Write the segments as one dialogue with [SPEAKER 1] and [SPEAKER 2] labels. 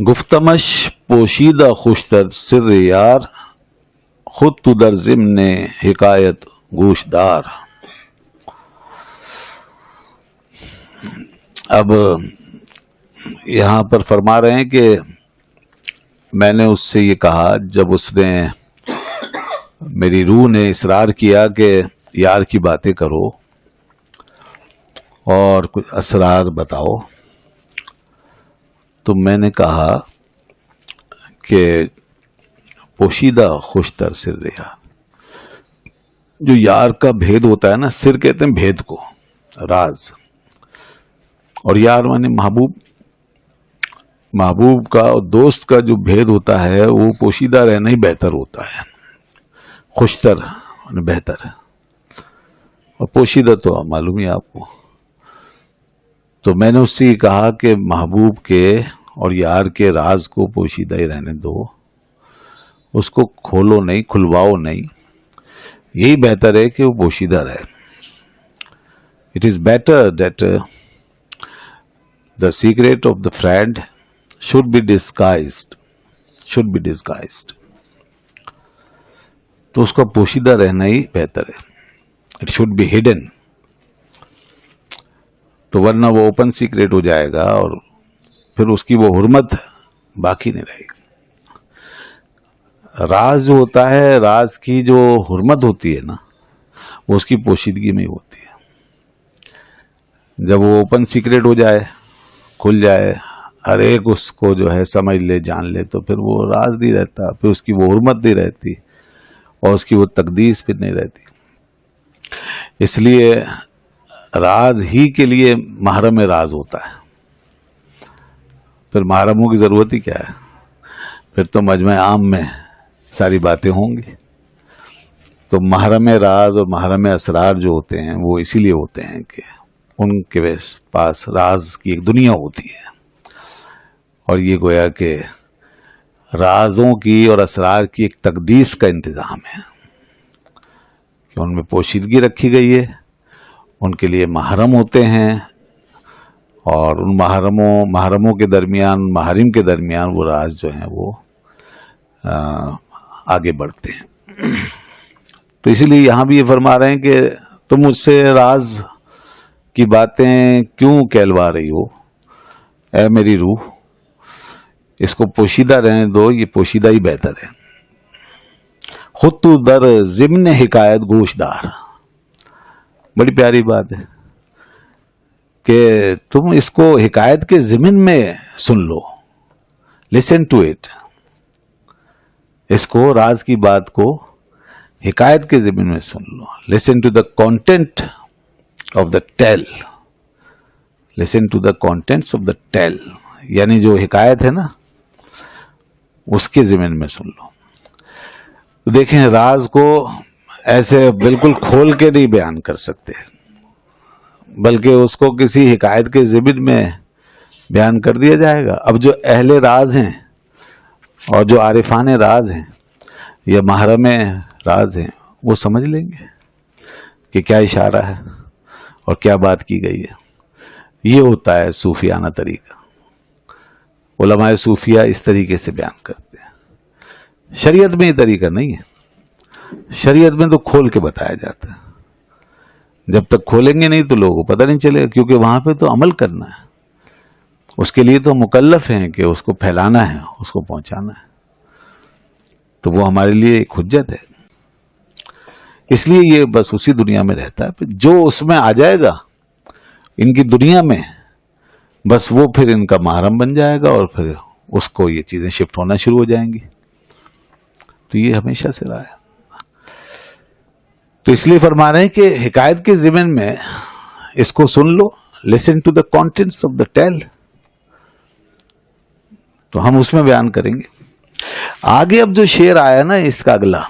[SPEAKER 1] گفتمش پوشیدہ خوشتر سر یار، خود تو در ضمن حکایت گوش دار۔ اب یہاں پر فرما رہے ہیں کہ میں نے اس سے یہ کہا جب اس نے میری روح نے اصرار کیا کہ یار کی باتیں کرو اور کچھ اسرار بتاؤ، تو میں نے کہا کہ پوشیدہ خوشتر سر یار، جو یار کا بھید ہوتا ہے نا، سر کہتے ہیں بھید کو، راز، اور یار مانے محبوب، محبوب کا اور دوست کا جو بھید ہوتا ہے وہ پوشیدہ رہنا ہی بہتر ہوتا ہے۔ خوشتر بہتر ہے، اور پوشیدہ تو معلوم ہی آپ کو۔ تو میں نے اس سے یہ کہا کہ محبوب کے اور یار کے راز کو پوشیدہ ہی رہنے دو، اس کو کھولو نہیں، کھلواؤ نہیں، یہی بہتر ہے کہ وہ پوشیدہ رہے۔ It is better that the secret of the friend should be disguised. تو اس کا پوشیدہ رہنا ہی بہتر ہے۔ It should be hidden. تو ورنہ وہ اوپن سیکریٹ ہو جائے گا اور پھر اس کی وہ حرمت باقی نہیں رہے گی۔ راز جو ہوتا ہے، راز کی جو حرمت ہوتی ہے نا، وہ اس کی پوشیدگی میں ہی ہوتی ہے۔ جب وہ اوپن سیکریٹ ہو جائے، کھل جائے، ہر ایک اس کو جو ہے سمجھ لے، جان لے، تو پھر وہ راز نہیں رہتا، پھر اس کی وہ حرمت نہیں رہتی اور اس کی وہ تقدیس پھر نہیں رہتی۔ اس لیے راز ہی کے لیے محرم راز ہوتا ہے، پھر محرموں کی ضرورت ہی کیا ہے، پھر تو مجمع عام میں ساری باتیں ہوں گی۔ تو محرم راز اور محرم اسرار جو ہوتے ہیں وہ اسی لیے ہوتے ہیں کہ ان کے پاس راز کی ایک دنیا ہوتی ہے، اور یہ گویا کہ رازوں کی اور اسرار کی ایک تقدیس کا انتظام ہے کہ ان میں پوشیدگی رکھی گئی ہے، ان کے لیے محرم ہوتے ہیں، اور ان محرموں کے درمیان، محارم کے درمیان وہ راز جو ہیں وہ آگے بڑھتے ہیں۔ تو اسی لیے یہاں بھی یہ فرما رہے ہیں کہ تم مجھ سے راز کی باتیں کیوں کہلوا رہی ہو، اے میری روح، اس کو پوشیدہ رہنے دو، یہ پوشیدہ ہی بہتر ہے۔ خود تو در ضمن حکایت گوش دار، بڑی پیاری بات ہے کہ تم اس کو حکایت کے ضمن میں سن لو، لسن ٹو اٹ، اس کو راز کی بات کو حکایت کے ضمن میں سن لو، listen to the content of the tale, listen to the contents of the tale, یعنی جو حکایت ہے نا اس کے ضمن میں سن لو۔ تو دیکھیں، راز کو ایسے بالکل کھول کے نہیں بیان کر سکتے، بلکہ اس کو کسی حکایت کے ضمن میں بیان کر دیا جائے گا۔ اب جو اہل راز ہیں اور جو عارفان راز ہیں یا محرم راز ہیں، وہ سمجھ لیں گے کہ کیا اشارہ ہے اور کیا بات کی گئی ہے۔ یہ ہوتا ہے صوفیانہ طریقہ، علماء صوفیہ اس طریقے سے بیان کرتے ہیں۔ شریعت میں یہ طریقہ نہیں ہے، شریعت میں تو کھول کے بتایا جاتا ہے، جب تک کھولیں گے نہیں تو لوگوں کو پتہ نہیں چلے گا، کیونکہ وہاں پہ تو عمل کرنا ہے، اس کے لیے تو مکلف ہیں کہ اس کو پھیلانا ہے، اس کو پہنچانا ہے، تو وہ ہمارے لیے ایک حجت ہے۔ اس لیے یہ بس اسی دنیا میں رہتا ہے، جو اس میں آ جائے گا ان کی دنیا میں، بس وہ پھر ان کا محرم بن جائے گا، اور پھر اس کو یہ چیزیں شفٹ ہونا شروع ہو جائیں گی۔ تو یہ ہمیشہ سے رہا ہے۔ تو اس لیے فرما رہے ہیں کہ حکایت کے ضمن میں اس کو سن لو، listen to the contents of the tale، تو ہم اس میں بیان کریں گے۔ آگے اب جو شعر آیا نا اس کا اگلا،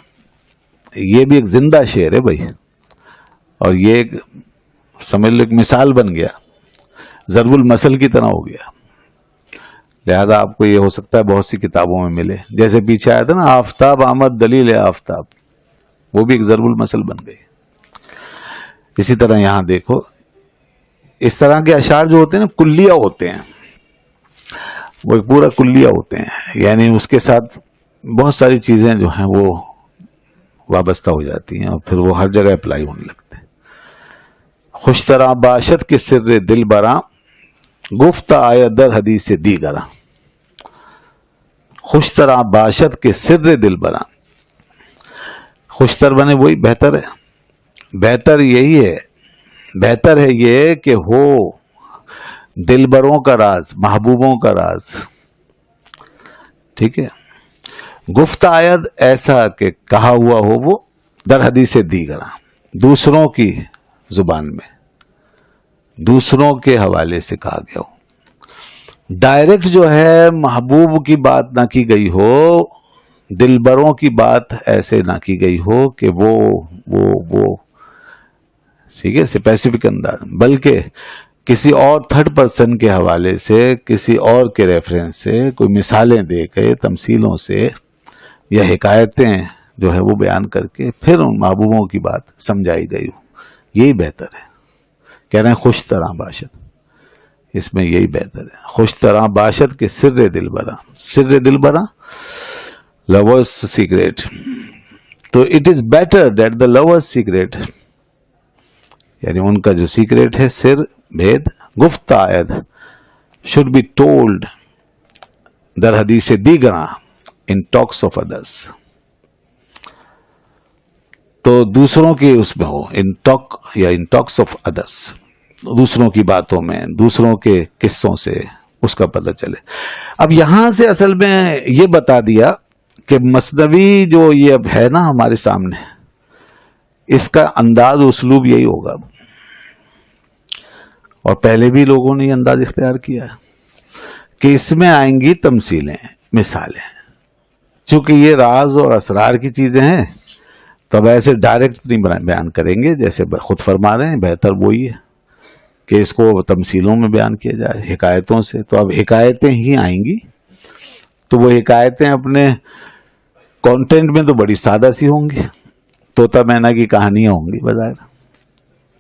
[SPEAKER 1] یہ بھی ایک زندہ شعر ہے بھائی، اور یہ ایک سمجھ لو ایک مثال بن گیا، ضرب المثل کی طرح ہو گیا، لہذا آپ کو یہ ہو سکتا ہے بہت سی کتابوں میں ملے، جیسے پیچھے آیا تھا نا آفتاب آمد دلیل آفتاب، وہ بھی ایک ضرب المثل بن گئی۔ اسی طرح یہاں دیکھو، اس طرح کے اشعار جو ہوتے ہیں نا کلیہ ہوتے ہیں، وہ ایک پورا کلیہ ہوتے ہیں، یعنی اس کے ساتھ بہت ساری چیزیں جو ہیں وہ وابستہ ہو جاتی ہیں اور پھر وہ ہر جگہ اپلائی ہونے لگتے ہیں. خوش طرح باشد کے سر دل براں، گفت آیا در حدیث دیگراں. خوش طرح باشد کے سر دل براں، خوشتر بنے وہی بہتر ہے. بہتر یہی ہے، بہتر ہے یہ کہ ہو دلبروں کا راز، محبوبوں کا راز. ٹھیک ہے. گفت آید ایسا کہ کہا ہوا ہو وہ در حدیث دیگراں، دوسروں کی زبان میں، دوسروں کے حوالے سے کہا گیا ہو. ڈائریکٹ جو ہے محبوب کی بات نہ کی گئی ہو، دلبروں کی بات ایسے نہ کی گئی ہو کہ وہ ٹھیک ہے اسپیسیفک انداز، بلکہ کسی اور تھرڈ پرسن کے حوالے سے، کسی اور کے ریفرنس سے، کوئی مثالیں دے کے، تمثیلوں سے یا حکایتیں جو ہے وہ بیان کر کے پھر ان محبوبوں کی بات سمجھائی گئی ہو. یہی بہتر ہے. کہہ رہے ہیں خوش طرح باشد، اس میں یہی بہتر ہے. خوش طرح باشد کے سر دل براں، سر دل براں لورز سیکریٹ. تو it is better that the lovers secret, یعنی ان کا جو سیکریٹ ہے، سر بھید، گفت آید should be told در حدیث دیگراں in talks of others. تو دوسروں کی اس میں ہو، in talk یا in talks of others، دوسروں کی باتوں میں، دوسروں کے قصوں سے اس کا پتہ چلے. اب یہاں سے اصل میں یہ بتا دیا کہ مثنوی جو یہ اب ہے نا ہمارے سامنے، اس کا انداز اسلوب یہی ہوگا. اور پہلے بھی لوگوں نے یہ انداز اختیار کیا ہے کہ اس میں آئیں گی تمثیلیں، مثالیں. چونکہ یہ راز اور اسرار کی چیزیں ہیں تو اب ایسے ڈائریکٹ نہیں بیان کریں گے، جیسے خود فرما رہے ہیں بہتر وہی ہے کہ اس کو تمثیلوں میں بیان کیا جائے، حکایتوں سے. تو اب حکایتیں ہی آئیں گی، تو وہ حکایتیں اپنے کانٹینٹ میں تو بڑی سادہ سی ہوں گی، طوطا مینا کی کہانیاں ہوں گی بظاہر،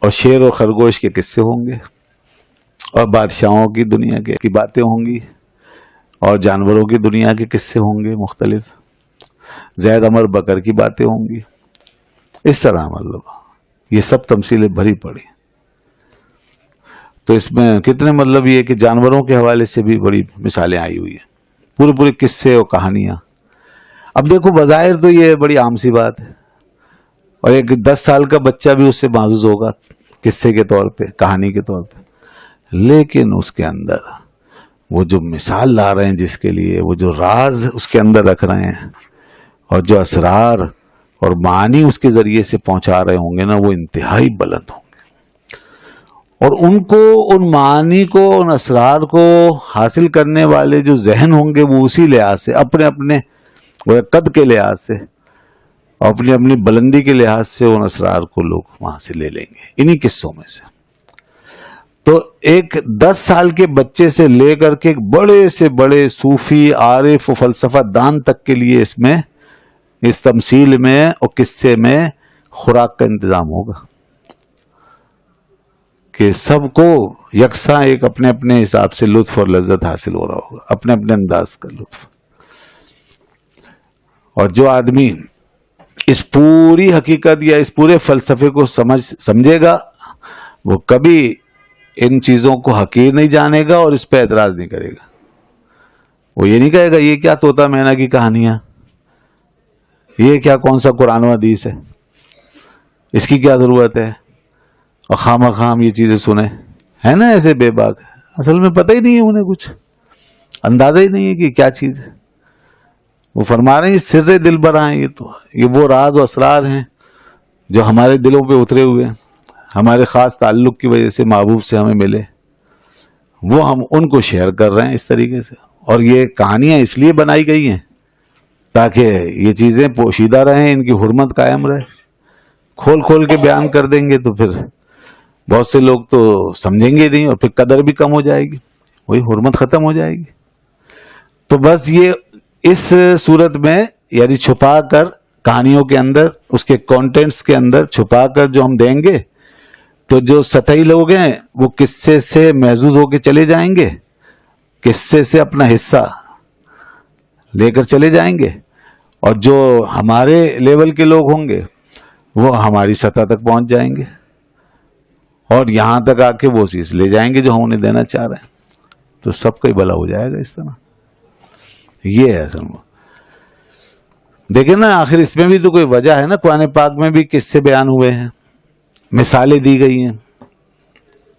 [SPEAKER 1] اور شیر و خرگوش کے قصے ہوں گے، اور بادشاہوں کی دنیا کی باتیں ہوں گی، اور جانوروں کی دنیا کے قصے ہوں گے مختلف، زید عمر بکر کی باتیں ہوں گی. اس طرح مطلب یہ سب تمثیلیں بھری پڑی. تو اس میں کتنے مطلب یہ کہ جانوروں کے حوالے سے بھی بڑی مثالیں آئی ہوئی ہیں، پورے پورے قصے اور کہانیاں. اب دیکھو بظاہر تو یہ بڑی عام سی بات ہے، اور ایک 10 سال کا بچہ بھی اس سے معزز ہوگا قصے کے طور پہ، کہانی کے طور پہ. لیکن اس کے اندر وہ جو مثال لا رہے ہیں جس کے لیے، وہ جو راز اس کے اندر رکھ رہے ہیں، اور جو اسرار اور معانی اس کے ذریعے سے پہنچا رہے ہوں گے نا، وہ انتہائی بلند ہوں گے. اور ان کو، ان معانی کو، ان اسرار کو حاصل کرنے والے جو ذہن ہوں گے وہ اسی لحاظ سے، اپنے اپنے قد کے لحاظ سے اور اپنی اپنی بلندی کے لحاظ سے ان اسرار کو لوگ وہاں سے لے لیں گے، انہی قصوں میں سے. تو ایک 10 سال کے بچے سے لے کر کے ایک بڑے سے بڑے صوفی، عارف و فلسفہ دان تک کے لیے اس میں، اس تمثیل میں اور قصے میں خوراک کا انتظام ہوگا کہ سب کو یکساں ایک اپنے اپنے حساب سے لطف اور لذت حاصل ہو رہا ہوگا، اپنے اپنے انداز کا لطف. اور جو آدمی اس پوری حقیقت یا اس پورے فلسفے کو سمجھے گا، وہ کبھی ان چیزوں کو حقیر نہیں جانے گا اور اس پہ اعتراض نہیں کرے گا. وہ یہ نہیں کہے گا یہ کیا طوطا مینا کی کہانیاں، یہ کیا کون سا قرآن و حدیث ہے، اس کی کیا ضرورت ہے، اور خام خام یہ چیزیں سنیں. ہے نا ایسے بے باک، اصل میں پتہ ہی نہیں ہے انہیں، کچھ اندازہ ہی نہیں ہے کہ کیا چیز ہے. وہ فرما رہے ہیں سر دل براں، یہ وہ راز و اسرار ہیں جو ہمارے دلوں پہ اترے ہوئے ہیں، ہمارے خاص تعلق کی وجہ سے محبوب سے ہمیں ملے، وہ ہم ان کو شیئر کر رہے ہیں اس طریقے سے. اور یہ کہانیاں اس لیے بنائی گئی ہیں تاکہ یہ چیزیں پوشیدہ رہیں، ان کی حرمت قائم رہے. کھول کھول کے بیان کر دیں گے تو پھر بہت سے لوگ تو سمجھیں گے نہیں، اور پھر قدر بھی کم ہو جائے گی، وہی حرمت ختم ہو جائے گی. تو بس یہ اس صورت میں، یعنی چھپا کر کہانیوں کے اندر، اس کے کانٹینٹس کے اندر چھپا کر جو ہم دیں گے، تو جو سطحی لوگ ہیں وہ قصے سے محظوظ ہو کے چلے جائیں گے، قصے سے اپنا حصہ لے کر چلے جائیں گے، اور جو ہمارے لیول کے لوگ ہوں گے وہ ہماری سطح تک پہنچ جائیں گے، اور یہاں تک آ کے وہ چیز لے جائیں گے جو ہم انہیں دینا چاہ رہے ہیں، تو سب کا ہی بھلا ہو جائے گا اس طرح. یہ ہے اصل میں. دیکھیں نا، آخر اس میں بھی تو کوئی وجہ ہے نا. قرآن پاک میں بھی قصے بیان ہوئے ہیں، مثالیں دی گئی ہیں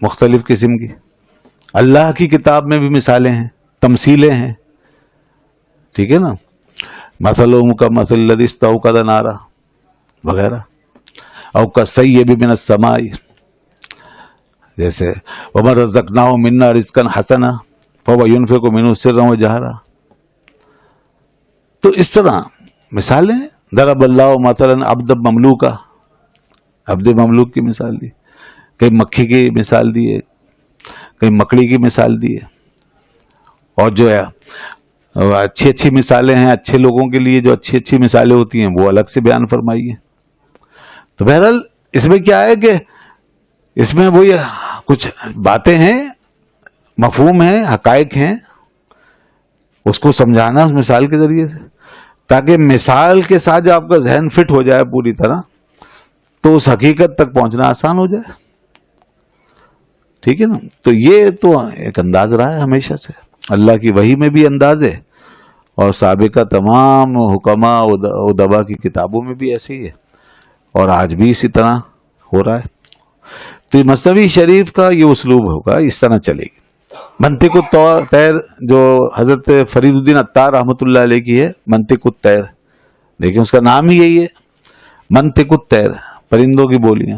[SPEAKER 1] مختلف قسم کی. اللہ کی کتاب میں بھی مثالیں ہیں، تمثیلیں ہیں. ٹھیک ہے نا. مثلهم كمثل الذي استوقد نارا وغیرہ، او كالصيب من السماء، جیسے وَمَن رَزَقْنَاهُ مِنَّا رِزْقًا حَسَنًا فَهُوَ يُنْفِقُ مِنْهُ سِرًّا وَجَهْرًا. تو اس طرح مثالیں. ضرب اللہ مثلا عبد مملوکا، عبد مملوک کی مثال دی، کہیں مکھی کی مثال دی ہے، کہیں مکڑی کی مثال دی ہے. اور جو ہے اچھی اچھی مثالیں ہیں اچھے لوگوں کے لیے، جو اچھی اچھی مثالیں ہوتی ہیں وہ الگ سے بیان فرمائی ہیں. تو بہرحال اس میں کیا ہے کہ اس میں وہی کچھ باتیں ہیں، مفہوم ہیں، حقائق ہیں، اس کو سمجھانا اس مثال کے ذریعے سے، تاکہ مثال کے ساتھ جب آپ کا ذہن فٹ ہو جائے پوری طرح تو اس حقیقت تک پہنچنا آسان ہو جائے. ٹھیک ہے نا. تو یہ تو ایک انداز رہا ہے ہمیشہ سے. اللہ کی وحی میں بھی انداز ہے، اور سابقہ تمام حکماء ادبا کی کتابوں میں بھی ایسے ہی ہے، اور آج بھی اسی طرح ہو رہا ہے. تو یہ مثنوی شریف کا یہ اسلوب ہوگا، اس طرح چلے گی. منطق الطیر جو حضرت فرید الدین عطار رحمۃ اللہ علیہ کی ہے، منطق الطیر، دیکھیں اس کا نام ہی یہی ہے، منطق الطیر، پرندوں کی بولیاں.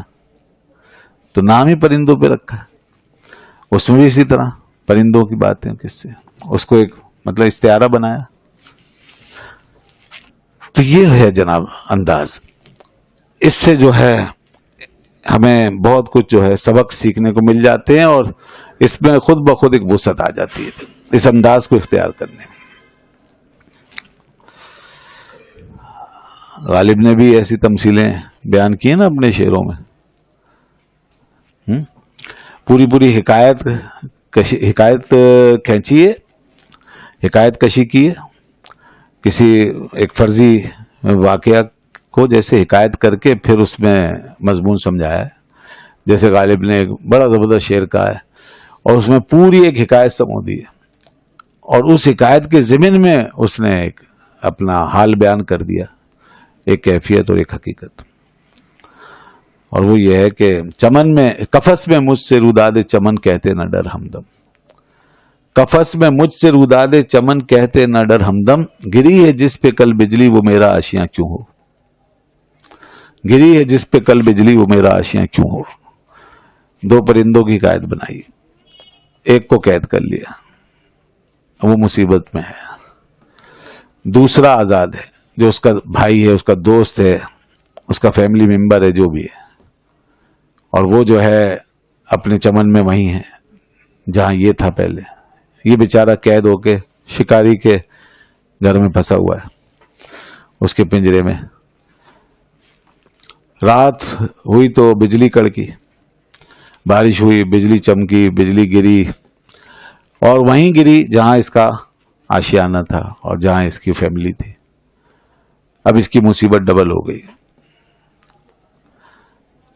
[SPEAKER 1] تو نام ہی پرندوں پہ رکھا ہے. اس میں بھی اسی طرح پرندوں کی باتیں کس سے، اس کو ایک مطلب استعارہ بنایا. تو یہ ہے جناب انداز. اس سے جو ہے ہمیں بہت کچھ جو ہے سبق سیکھنے کو مل جاتے ہیں، اور اس میں خود بخود ایک وسعت آ جاتی ہے اس انداز کو اختیار کرنے میں. غالب نے بھی ایسی تمثیلیں بیان کی ہیں نا اپنے شعروں میں. پوری پوری حکایت کھینچی ہے، حکایت کشی کی ہے، کسی ایک فرضی واقعہ کو جیسے حکایت کر کے پھر اس میں مضمون سمجھایا ہے. جیسے غالب نے ایک بڑا زبردست شعر کہا ہے، اور اس میں پوری ایک حکایت سمو دی ہے، اور اس حکایت کے ضمن میں اس نے ایک اپنا حال بیان کر دیا، ایک کیفیت اور ایک حقیقت. اور وہ یہ ہے کہ چمن میں قفس میں مجھ سے روداد چمن کہتے نہ ڈر ہمدم. قفس میں مجھ سے روداد چمن کہتے نہ ڈر ہمدم، گری ہے جس پہ کل بجلی وہ میرا آشیاں کیوں ہو. گری ہے جس پہ کل بجلی وہ میرا آشیاں کیوں ہو. دو پرندوں کی حکایت بنائی، ایک کو قید کر لیا، وہ مصیبت میں ہے. دوسرا آزاد ہے، جو اس کا بھائی ہے، اس کا دوست ہے، اس کا فیملی ممبر ہے، جو بھی ہے، اور وہ جو ہے اپنے چمن میں وہیں ہے جہاں یہ تھا پہلے. یہ بیچارہ قید ہو کے شکاری کے گھر میں پھنسا ہوا ہے، اس کے پنجرے میں. رات ہوئی تو بجلی کڑکی، بارش ہوئی، بجلی چمکی، بجلی گری، اور وہیں گری جہاں اس کا آشیانہ تھا اور جہاں اس کی فیملی تھی. اب اس کی مصیبت ڈبل ہو گئی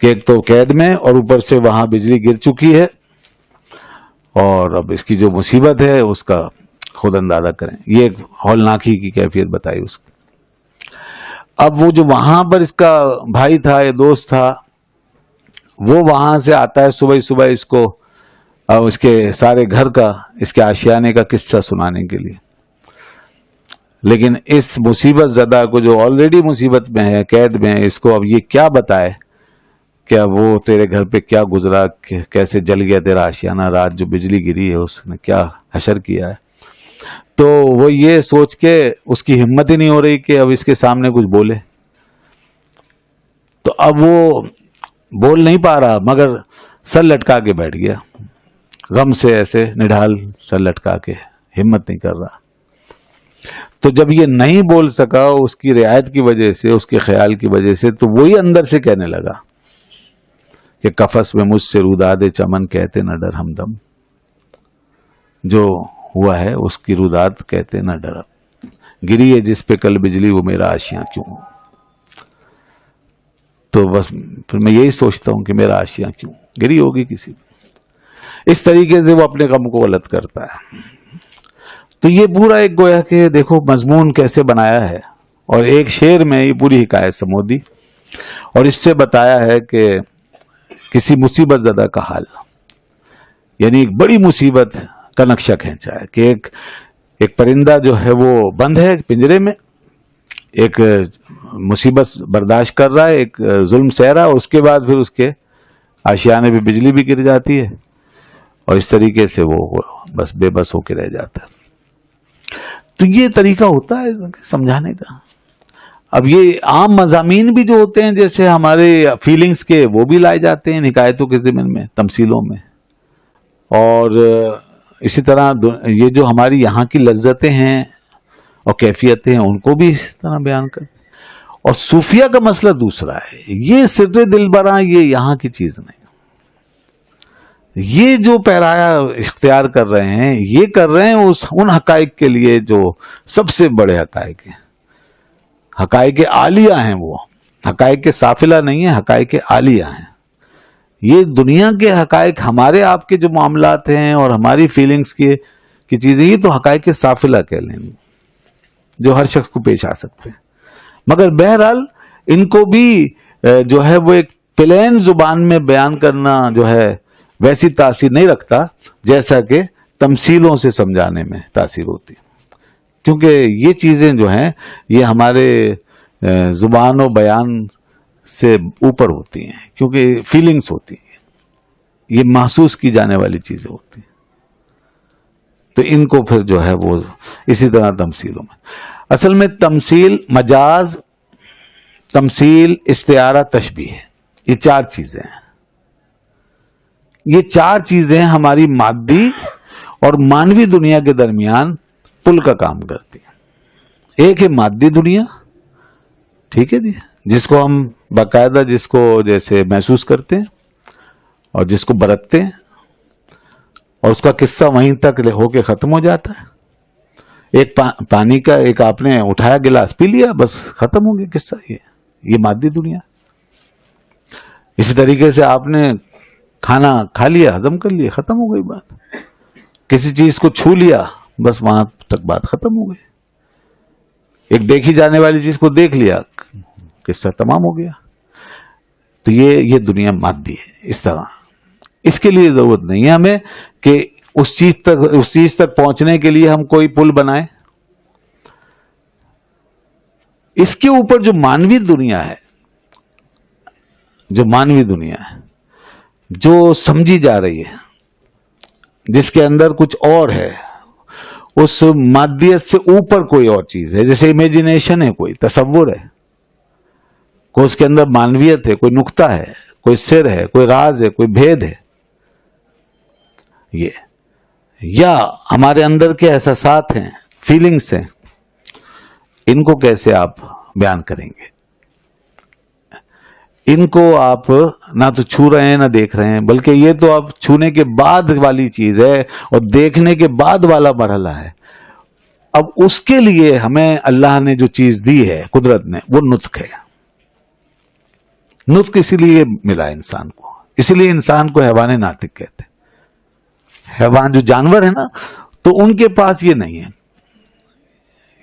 [SPEAKER 1] کہ ایک تو قید میں، اور اوپر سے وہاں بجلی گر چکی ہے، اور اب اس کی جو مصیبت ہے اس کا خود اندازہ کریں. یہ ایک ہولناکی کی کیفیت بتائی اس کی. اب وہ جو وہاں پر اس کا بھائی تھا یا دوست تھا، وہ وہاں سے آتا ہے صبح صبح اس کو اس کے سارے گھر کا، اس کے آشیانے کا قصہ سنانے کے لیے. لیکن اس مصیبت زدہ کو جو آلریڈی مصیبت میں ہے، قید میں ہے، اس کو اب یہ کیا بتائے کیا وہ تیرے گھر پہ کیا گزرا، کیسے جل گیا تیرا آشیانہ، رات جو بجلی گری ہے اس نے کیا حشر کیا ہے. تو وہ یہ سوچ کے اس کی ہمت ہی نہیں ہو رہی کہ اب اس کے سامنے کچھ بولے. تو اب وہ بول نہیں پا رہا، مگر سر لٹکا کے بیٹھ گیا، غم سے ایسے نڈھال سر لٹکا کے، ہمت نہیں کر رہا. تو جب یہ نہیں بول سکا اس کی رعایت کی وجہ سے، اس کے خیال کی وجہ سے، تو وہی اندر سے کہنے لگا کہ قفس میں مجھ سے روداد چمن کہتے نہ ڈر ہمدم. جو ہوا ہے اس کی رودات کہتے نہ ڈرا، گری ہے جس پہ کل بجلی وہ میرا آشیاں کیوں. تو بس پھر میں یہی سوچتا ہوں کہ میرا آشیاں کیوں گری ہوگی کسی پہ. اس طریقے سے وہ اپنے غم کو غلط کرتا ہے. تو یہ پورا ایک گویا کہ دیکھو مضمون کیسے بنایا ہے، اور ایک شعر میں یہ پوری حکایت سمو دی، اور اس سے بتایا ہے کہ کسی مصیبت زدہ کا حال، یعنی ایک بڑی مصیبت کا نقشہ کھینچا ہے کہ ایک پرندہ جو ہے وہ بند ہے پنجرے میں، ایک مصیبت برداشت کر رہا ہے، ایک ظلم سہ رہا ہے، اور اس کے بعد پھر اس کے آشیانے پہ بجلی بھی گر جاتی ہے، اور اس طریقے سے وہ بس بے بس ہو کے رہ جاتا ہے. تو یہ طریقہ ہوتا ہے سمجھانے کا. اب یہ عام مضامین بھی جو ہوتے ہیں جیسے ہمارے فیلنگز کے، وہ بھی لائے جاتے ہیں حکایتوں کے ضمن میں، تمثیلوں میں. اور اسی طرح یہ جو ہماری یہاں کی لذتیں ہیں اور کیفیتیں ہیں ان کو بھی اس طرح بیان کرتے. اور صوفیہ کا مسئلہ دوسرا ہے، یہ سر دل براں یہ یہاں کی چیز نہیں. یہ جو پیرایا اختیار کر رہے ہیں، یہ کر رہے ہیں ان حقائق کے لیے جو سب سے بڑے حقائق ہیں، حقائق عالیہ ہیں. وہ حقائق سافلہ نہیں ہیں، حقائق عالیہ ہیں. یہ دنیا کے حقائق ہمارے آپ کے جو معاملات ہیں اور ہماری فیلنگز کی چیزیں، یہ تو حقائق سافلہ کہہ لیں جو ہر شخص کو پیش آ سکتے ہیں. مگر بہرحال ان کو بھی جو ہے وہ ایک پلین زبان میں بیان کرنا جو ہے ویسی تاثیر نہیں رکھتا جیسا کہ تمثیلوں سے سمجھانے میں تاثیر ہوتی ہے. کیونکہ یہ چیزیں جو ہیں یہ ہمارے زبان و بیان سے اوپر ہوتی ہیں، کیونکہ فیلنگز ہوتی ہیں، یہ محسوس کی جانے والی چیزیں ہوتی ہیں. تو ان کو پھر جو ہے وہ اسی طرح تمثیلوں میں، اصل میں تمثیل، مجاز، تمثیل، استعارہ، تشبیہ، یہ چار چیزیں ہیں. یہ چار چیزیں ہماری مادی اور مانوی دنیا کے درمیان پل کا کام کرتی ہیں. ایک ہے مادی دنیا، ٹھیک ہے جی، جس کو ہم باقاعدہ جس کو جیسے محسوس کرتے ہیں اور جس کو برتتے ہیں، اور اس کا قصہ وہیں تک ہو کے ختم ہو جاتا ہے. ایک پانی کا ایک آپ نے اٹھایا گلاس پی لیا، بس ختم ہو گیا قصہ. یہ مادی دنیا. اسی طریقے سے آپ نے کھانا کھا لیا، ہضم کر لیا، ختم ہو گئی بات. کسی چیز کو چھو لیا، بس وہاں تک بات ختم ہو گئی. ایک دیکھی جانے والی چیز کو دیکھ لیا، قصہ تمام ہو گیا. تو یہ دنیا مادی ہے. اس طرح اس کے لیے ضرورت نہیں ہے ہمیں کہ اس چیز تک پہنچنے کے لیے ہم کوئی پل بنائیں. اس کے اوپر جو مانوی دنیا ہے، جو سمجھی جا رہی ہے، جس کے اندر کچھ اور ہے، اس مادیت سے اوپر کوئی اور چیز ہے، جیسے امیجنیشن ہے، کوئی تصور ہے، کوئی اس کے اندر مانویت ہے، کوئی نقطہ ہے، کوئی سر ہے، کوئی راز ہے، کوئی بھید ہے. یہ یا ہمارے اندر کے احساسات ہیں، فیلنگز ہیں، ان کو کیسے آپ بیان کریں گے؟ ان کو آپ نہ تو چھو رہے ہیں نہ دیکھ رہے ہیں، بلکہ یہ تو آپ چھونے کے بعد والی چیز ہے اور دیکھنے کے بعد والا مرحلہ ہے. اب اس کے لیے ہمیں اللہ نے جو چیز دی ہے، قدرت نے، وہ نطق ہے. نطق اسی لیے ملا انسان کو، اسی لیے انسان کو حیوان ناطق کہتے ہیں. حیوان جو جانور ہے نا، تو ان کے پاس یہ نہیں ہے،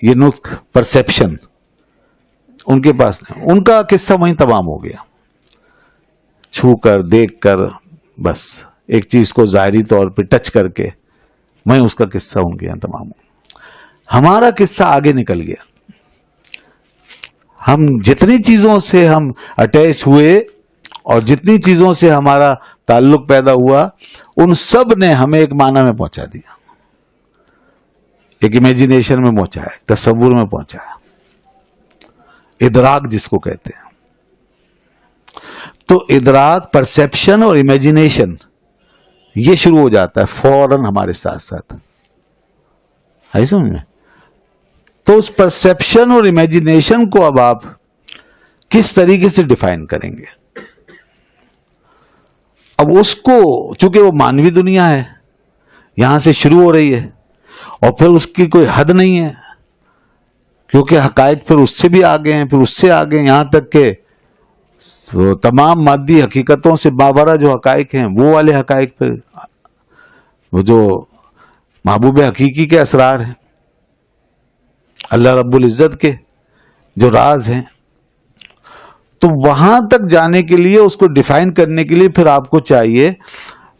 [SPEAKER 1] یہ نطق، پرسیپشن ان کے پاس نہیں. ان کا قصہ وہیں تمام ہو گیا. چھو کر، دیکھ کر، بس ایک چیز کو ظاہری طور پہ ٹچ کر کے وہیں اس کا قصہ ان کے یہاں تمام ہو. ہمارا قصہ آگے نکل گیا. ہم جتنی چیزوں سے ہم اٹیچ ہوئے اور جتنی چیزوں سے ہمارا تعلق پیدا ہوا، ان سب نے ہمیں ایک معنی میں پہنچا دیا، ایک امیجنیشن میں پہنچایا، تصور میں پہنچایا، ادراک جس کو کہتے ہیں. تو ادراک، پرسیپشن اور امیجنیشن یہ شروع ہو جاتا ہے فوراً ہمارے ساتھ ساتھ. ہے سمجھ میں؟ تو اس پرسیپشن اور امیجنیشن کو اب آپ کس طریقے سے ڈیفائن کریں گے؟ اب اس کو، چونکہ وہ مانوی دنیا ہے، یہاں سے شروع ہو رہی ہے، اور پھر اس کی کوئی حد نہیں ہے، کیونکہ حقائق پھر اس سے بھی آگے ہیں، پھر اس سے آگے ہیں، یہاں تک کہ تمام مادی حقیقتوں سے مابرا جو حقائق ہیں وہ والے حقائق پھر وہ جو محبوب حقیقی کے اسرار ہیں، اللہ رب العزت کے جو راز ہیں، تو وہاں تک جانے کے لیے، اس کو ڈیفائن کرنے کے لیے پھر آپ کو چاہیے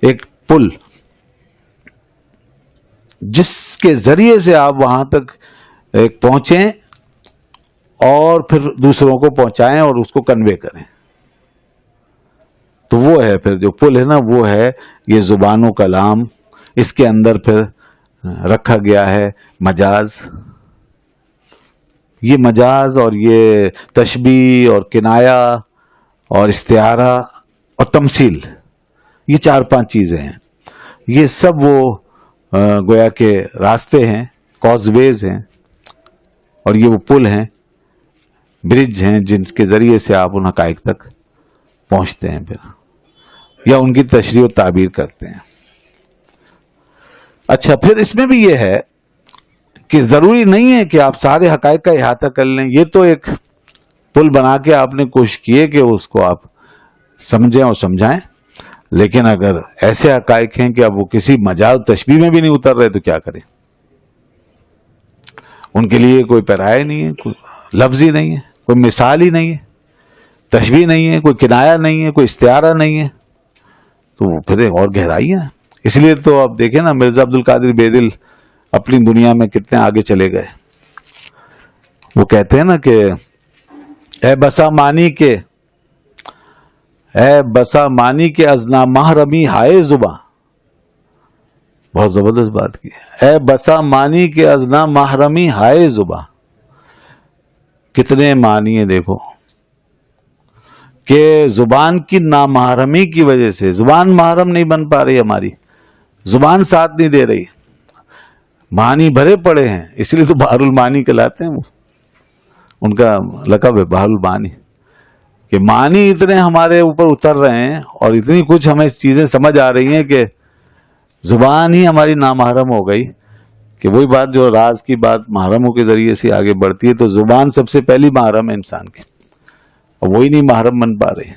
[SPEAKER 1] ایک پل، جس کے ذریعے سے آپ وہاں تک ایک پہنچیں اور پھر دوسروں کو پہنچائیں اور اس کو کنوے کریں. تو وہ ہے پھر جو پل ہے نا، وہ ہے یہ زبان و کلام. اس کے اندر پھر رکھا گیا ہے مجاز. یہ مجاز اور یہ تشبیہ اور کنایا اور استعارہ اور تمثیل، یہ 4-5 چیزیں ہیں. یہ سب وہ گویا کے راستے ہیں، کاز ویز ہیں، اور یہ وہ پل ہیں، برج ہیں، جن کے ذریعے سے آپ ان حقائق تک پہنچتے ہیں پھر، یا ان کی تشریح و تعبیر کرتے ہیں. اچھا، پھر اس میں بھی یہ ہے کہ ضروری نہیں ہے کہ آپ سارے حقائق کا احاطہ کر لیں. یہ تو ایک پل بنا کے آپ نے کوشش کی ہے کہ اس کو آپ سمجھیں اور سمجھائیں، لیکن اگر ایسے حقائق ہیں کہ اب وہ کسی مجاز تشبیہ میں بھی نہیں اتر رہے تو کیا کریں؟ ان کے لیے کوئی پیرائے نہیں ہے، کوئی لفظ ہی نہیں ہے، کوئی مثال ہی نہیں ہے، تشبیہ نہیں ہے، کوئی کنایا نہیں ہے، کوئی استعارہ نہیں ہے، تو وہ پھر اور گہرائیاں. اس لیے تو آپ دیکھیں نا، مرزا عبد القادر بیدل اپنی دنیا میں کتنے آگے چلے گئے. وہ کہتے ہیں نا کہ اے بسا مانی کے ازنا محرمی ہائے زباں. بہت زبردست بات کی. اے بسا مانی کے ازنا محرمی ہائے زباں. کتنے معنی ہیں دیکھو کہ زبان کی نامحرمی کی وجہ سے زبان محرم نہیں بن پا رہی، ہماری زبان ساتھ نہیں دے رہی، معنی بھرے پڑے ہیں. اس لیے تو بحر المعانی کہلاتے ہیں، وہ ان کا لقب ہے بحر المعانی، کہ معنی اتنے ہمارے اوپر اتر رہے ہیں اور اتنی کچھ ہمیں چیزیں سمجھ آ رہی ہیں کہ زبان ہی ہماری نامحرم ہو گئی. کہ وہی بات جو راز کی بات محرموں کے ذریعے سے آگے بڑھتی ہے، تو زبان سب سے پہلی محرم ہے انسان کی، اور وہی نہیں محرم بن پا رہی.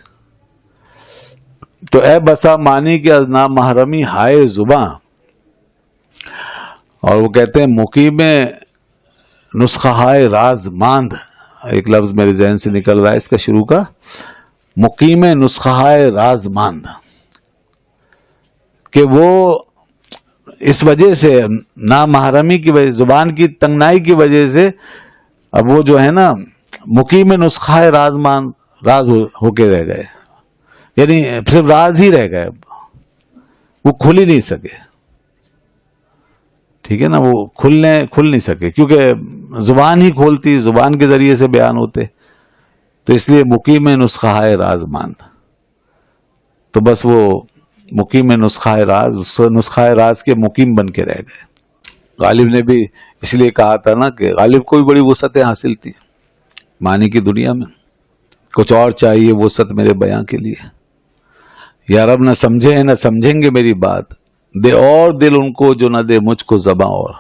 [SPEAKER 1] تو اے بسا معنی کے ازنا محرمی ہائے زباں. اور وہ کہتے ہیں مقیم نسخہ ہائے راز ماند. ایک لفظ میرے ذہن سے نکل رہا ہے اس کا شروع کا، مقیم نسخہ ہائے راز ماند، کہ وہ اس وجہ سے نامحرمی کی وجہ، زبان کی تنگنائی کی وجہ سے اب وہ جو ہے نا مقیم نسخہ راز ماند، راز ہو کے رہ گئے، یعنی صرف راز ہی رہ گئے، اب وہ کھل ہی نہیں سکے. ٹھیک ہے نا، وہ کھل نہیں سکے کیونکہ زبان ہی کھولتی، زبان کے ذریعے سے بیان ہوتے. تو اس لیے مقیم نسخہ راز ماند. تو بس وہ مقیم نسخہ راز، اس نسخہ راز کے مقیم بن کے رہ گئے. غالب نے بھی اس لیے کہا تھا نا کہ غالب کو بھی بڑی وسعتیں حاصل تھی معنی کی دنیا میں. کچھ اور چاہیے وسعت میرے بیان کے لیے. یا رب نہ سمجھے نہ سمجھیں گے میری بات، دے اور دل ان کو جو نہ دے مجھ کو زباں اور.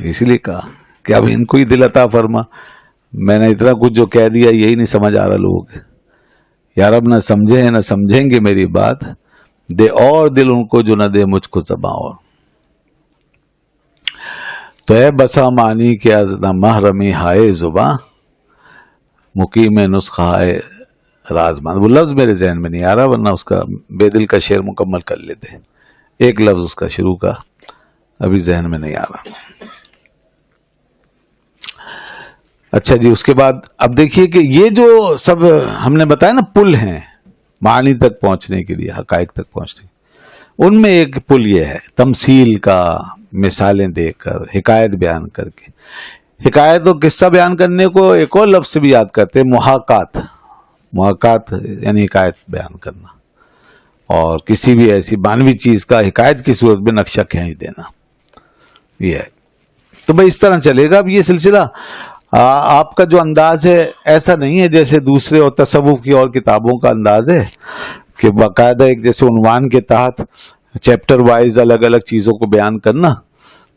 [SPEAKER 1] اسی لیے کہا کہ اب ان کو ہی دل عطا فرما. میں نے اتنا کچھ جو کہہ دیا یہی نہیں سمجھ آ رہا لوگوں کے. یا رب نہ سمجھے نہ سمجھیں گے میری بات، دے اور دل ان کو جو نہ دے مجھ کو زباں اور. تو اے بسا معنی کے ازنا محرمی ہائے زباں، مقیم نسخہ ہائے راز ماند. وہ لفظ میرے ذہن میں نہیں آ رہا، ورنہ اس کا بے دل کا شعر مکمل کر لیتے. ایک لفظ اس کا شروع کا ابھی ذہن میں نہیں آ رہا. اچھا جی، اس کے بعد اب دیکھیے کہ یہ جو سب ہم نے بتایا نا پل ہیں معنی تک پہنچنے کے لیے، حقائق تک پہنچنے کے، ان میں ایک پل یہ ہے تمثیل کا، مثالیں دے کر، حکایت بیان کر کے. حکایت و قصہ بیان کرنے کو ایک اور لفظ سے بھی یاد کرتے ہیں، محاکات. محاکات یعنی حکایت بیان کرنا، اور کسی بھی ایسی معنوی چیز کا حکایت کی صورت میں نقشہ کھینچ دینا. یہ ہے. تو بھائی اس طرح چلے گا. اب یہ سلسلہ آپ کا جو انداز ہے ایسا نہیں ہے جیسے دوسرے اور تصوف کی اور کتابوں کا انداز ہے کہ باقاعدہ ایک جیسے عنوان کے تحت چیپٹر وائز الگ الگ چیزوں کو بیان کرنا.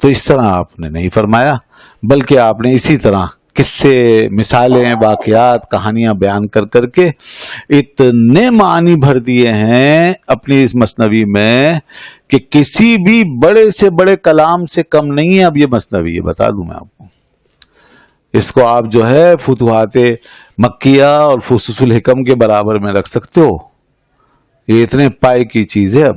[SPEAKER 1] تو اس طرح آپ نے نہیں فرمایا، بلکہ آپ نے اسی طرح قصے، مثالیں، واقعات، کہانیاں بیان کر کر کے اتنے معنی بھر دیے ہیں اپنی اس مثنوی میں کہ کسی بھی بڑے سے بڑے کلام سے کم نہیں ہے اب یہ مثنوی، یہ بتا دوں میں آپ کو۔ اس کو آپ جو ہے فتوحات مکیہ اور فصوص الحکم کے برابر میں رکھ سکتے ہو، یہ اتنے پائے کی چیز ہے۔ اب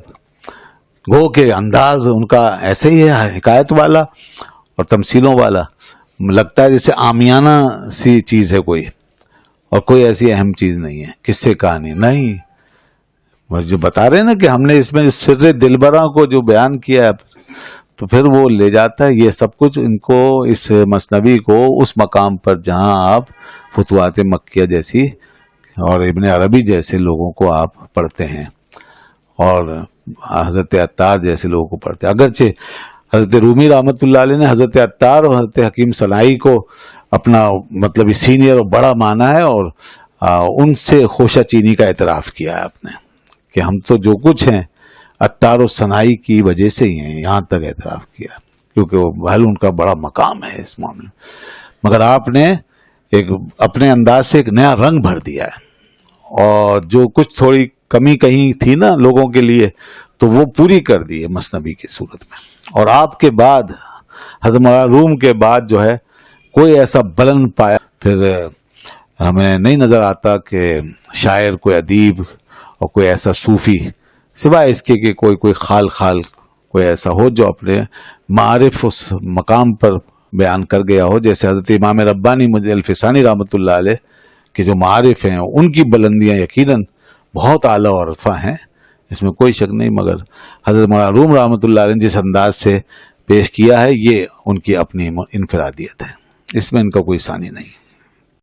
[SPEAKER 1] گو کہ انداز ان کا ایسے ہی ہے، حکایت والا اور تمثیلوں والا، لگتا ہے جیسے عامیانہ سی چیز ہے کوئی، اور کوئی ایسی اہم چیز نہیں ہے، قصے کہانی نہیں۔ جو بتا رہے ہیں نا کہ ہم نے اس میں سر دلبراں کو جو بیان کیا ہے، تو پھر وہ لے جاتا ہے یہ سب کچھ ان کو، اس مثنوی کو اس مقام پر جہاں آپ فتوحات مکیہ جیسی اور ابن عربی جیسے لوگوں کو آپ پڑھتے ہیں، اور حضرت عطار جیسے لوگوں کو پڑھتے ہیں۔ اگرچہ حضرت رومی رحمۃ اللہ علیہ نے حضرت عطار اور حضرت حکیم صناعی کو اپنا مطلب سینئر اور بڑا مانا ہے، اور ان سے خوشہ چینی کا اعتراف کیا ہے آپ نے کہ ہم تو جو کچھ ہیں عطار و صناعی کی وجہ سے ہی ہیں، یہاں تک اعتراف کیا، کیونکہ وہ بھل ان کا بڑا مقام ہے اس معاملے میں۔ مگر آپ نے ایک اپنے انداز سے ایک نیا رنگ بھر دیا ہے، اور جو کچھ تھوڑی کمی کہیں تھی نا لوگوں کے لیے تو وہ پوری کر دی ہے مثنوی کی صورت میں۔ اور آپ کے بعد حضرت مولانا روم کے بعد جو ہے کوئی ایسا بلند پایا پھر ہمیں نہیں نظر آتا کہ شاعر، کوئی ادیب اور کوئی ایسا صوفی، سوائے اس کے کہ کوئی خال کوئی ایسا ہو جو اپنے معارف اس مقام پر بیان کر گیا ہو، جیسے حضرت امام ربانی الفسانی رحمۃ اللہ علیہ کے جو معارف ہیں ان کی بلندیاں یقیناً بہت اعلیٰ اور رفع ہیں، اس میں کوئی شک نہیں۔ مگر حضرت مولانا روم رحمۃ اللہ علیہ نے جس انداز سے پیش کیا ہے یہ ان کی اپنی انفرادیت ہے، اس میں ان کا کوئی ثانی نہیں۔